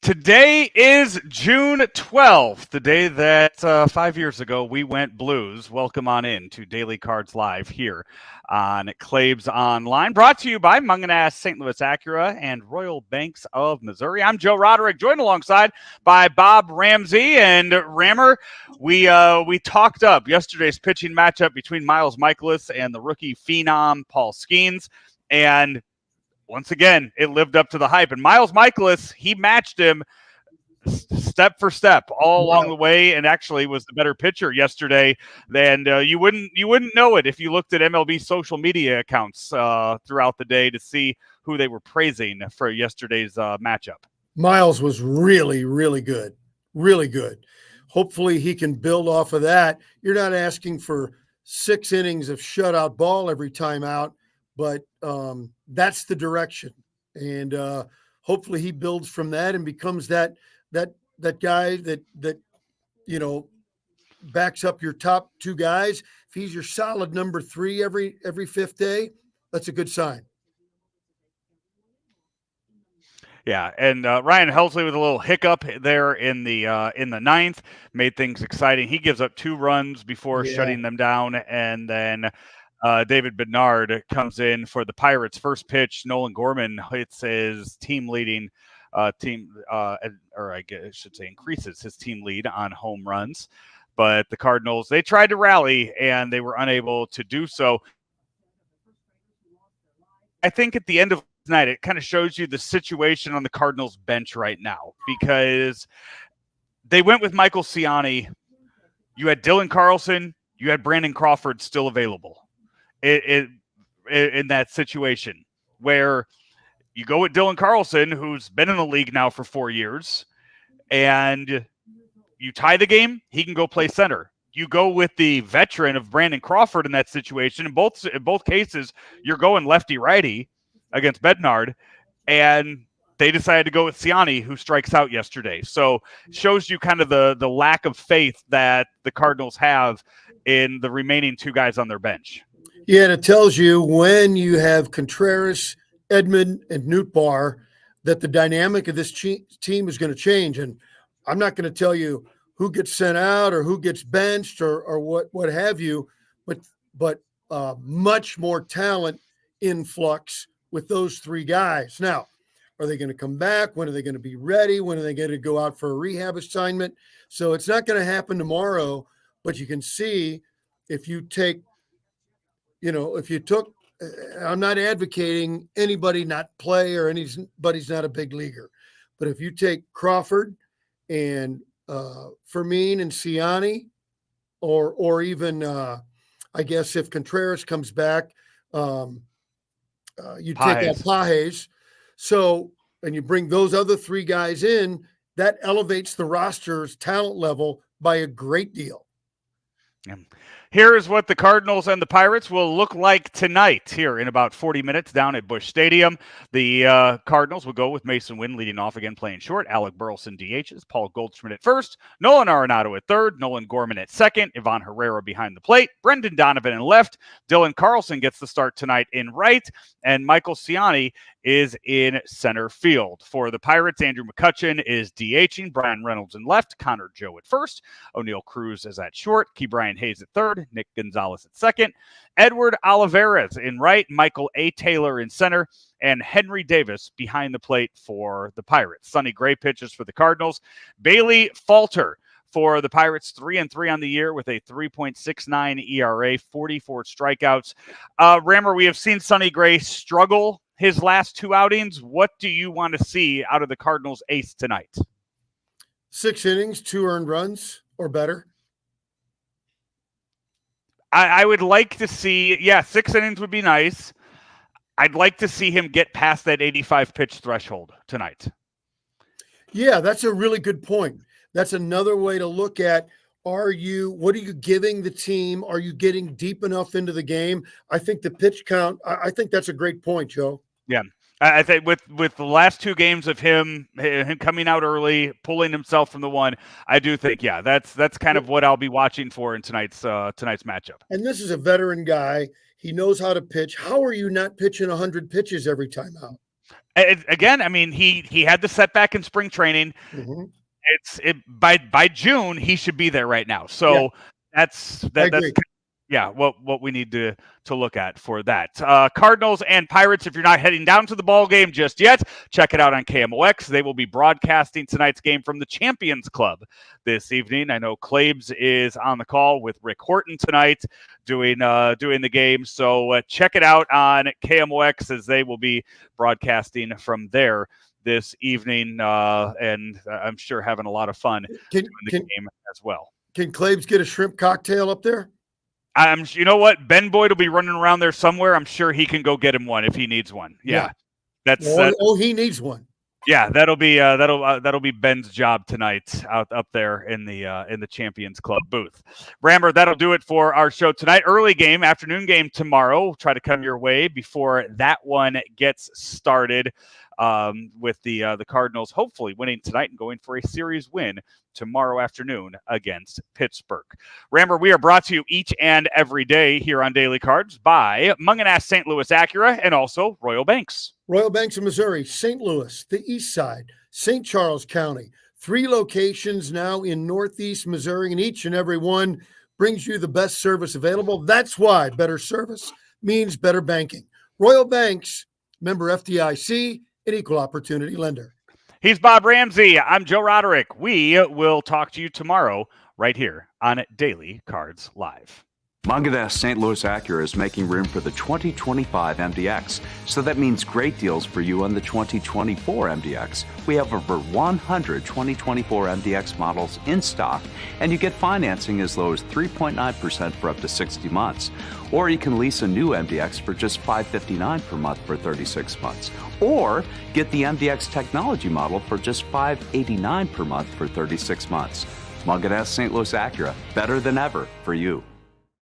Today is June 12th, the day that 5 years ago we went blues. Welcome on in to Daily Cards Live here on Claves Online. Brought to you by Munganass St. Louis Acura and Royal Banks of Missouri. I'm Joe Roderick, joined alongside by Bob Ramsey and Rammer. We talked up yesterday's pitching matchup between Miles Mikolas and the rookie phenom Paul Skeens, and once again, it lived up to the hype. And Miles Mikolas, he matched him step for step all along the way, and actually was the better pitcher yesterday. And you wouldn't know it if you looked at MLB social media accounts throughout the day to see who they were praising for yesterday's matchup. Miles was really, really good. Really good. Hopefully he can build off of that. You're not asking for 6 innings of shutout ball every time out, but that's the direction. And hopefully he builds from that and becomes that guy that backs up your top 2 guys. If he's your solid number 3 every 5th day, that's a good sign. Yeah, and Ryan Helsley with a little hiccup there in the 9th made things exciting. He gives up 2 runs before shutting them down, and then David Bednard comes in for the Pirates' first pitch. Nolan Gorman hits his team leading or I guess I should say increases his team lead on home runs. But the Cardinals, they tried to rally, and they were unable to do so. I think at the end of the night, it kind of shows you the situation on the Cardinals bench right now, because they went with Michael Ciani. You had Dylan Carlson. You had Brandon Crawford still available. In that situation where you go with Dylan Carlson, who's been in the league now for 4 years, and you tie the game, he can go play center. You go with the veteran of Brandon Crawford in that situation. In both cases, you're going lefty-righty against Bednard, and they decided to go with Ciani, who strikes out yesterday. So it shows you kind of the lack of faith that the Cardinals have in the remaining 2 guys on their bench. Yeah, and it tells you when you have Contreras, Edman, and Nootbaar that the dynamic of this team is going to change. And I'm not going to tell you who gets sent out or who gets benched or what have you, but much more talent influx with those 3 guys. Now, are they going to come back? When are they going to be ready? When are they going to go out for a rehab assignment? So it's not going to happen tomorrow, but you can see if you take I'm not advocating anybody not play or anybody's not a big leaguer, but if you take Crawford and Fermin and Ciani, or even I guess if Contreras comes back, you take out Pages. So, and you bring those other 3 guys in, that elevates the roster's talent level by a great deal. Yeah. Here is what the Cardinals and the Pirates will look like tonight here in about 40 minutes down at Busch Stadium. The Cardinals will go with Mason Wynn leading off again playing short, Alec Burleson DHs, Paul Goldschmidt at first, Nolan Arenado at third, Nolan Gorman at second, Ivan Herrera behind the plate, Brendan Donovan in left, Dylan Carlson gets the start tonight in right, and Michael Ciani is in center field. For the Pirates, Andrew McCutchen is DHing, Brian Reynolds in left, Connor Joe at first, O'Neill Cruz is at short, Key Brian Hayes at third, Nick Gonzalez at second, Edward Olivares in right, Michael A. Taylor in center, and Henry Davis behind the plate for the Pirates. Sonny Gray pitches for the Cardinals. Bailey Falter for the Pirates, 3-3 on the year with a 3.69 ERA, 44 strikeouts. Rammer, we have seen Sonny Gray struggle his last 2 outings. What do you want to see out of the Cardinals ace tonight? 6 innings, 2 earned runs or better. I would like to see, 6 innings would be nice. I'd like to see him get past that 85 pitch threshold tonight. Yeah, that's a really good point. That's another way to look at, what are you giving the team? Are you getting deep enough into the game? I think the pitch count, I think that's a great point, Joe. Yeah. I think with the last 2 games of him coming out early, pulling himself from the one, I do think, that's kind of what I'll be watching for in tonight's matchup. And this is a veteran guy. He knows how to pitch. How are you not pitching 100 pitches every time out? Again, I mean, he had the setback in spring training. Mm-hmm. By June he should be there right now. So that's what we need to look at for that. Cardinals and Pirates, if you're not heading down to the ball game just yet, check it out on KMOX. They will be broadcasting tonight's game from the Champions Club this evening. I know Claibs is on the call with Rick Horton tonight doing the game. So check it out on KMOX as they will be broadcasting from there this evening, and I'm sure having a lot of fun doing the game as well. Can Claibs get a shrimp cocktail up there? You know what? Ben Boyd will be running around there somewhere. I'm sure he can go get him one if he needs one. Yeah. He needs one. Yeah, that'll be Ben's job tonight up there in the Champions Club booth. Rammer, that'll do it for our show tonight. Early game, afternoon game tomorrow. We'll try to come your way before that one gets started, with the Cardinals hopefully winning tonight and going for a series win tomorrow afternoon against Pittsburgh. Rammer, we are brought to you each and every day here on Daily Cards by Munganast St. Louis Acura and also Royal Banks. Royal Banks of Missouri, St. Louis, the East Side, St. Charles County. 3 locations now in Northeast Missouri, and each and every one brings you the best service available. That's why better service means better banking. Royal Banks, member FDIC, an equal opportunity lender. He's Bob Ramsey. I'm Joe Roderick. We will talk to you tomorrow right here on Daily Cards Live. Munganast St. Louis Acura is making room for the 2025 MDX, so that means great deals for you on the 2024 MDX. We have over 100 2024 MDX models in stock, and you get financing as low as 3.9% for up to 60 months. Or you can lease a new MDX for just $559 per month for 36 months. Or get the MDX technology model for just $589 per month for 36 months. Munganast St. Louis Acura, better than ever for you.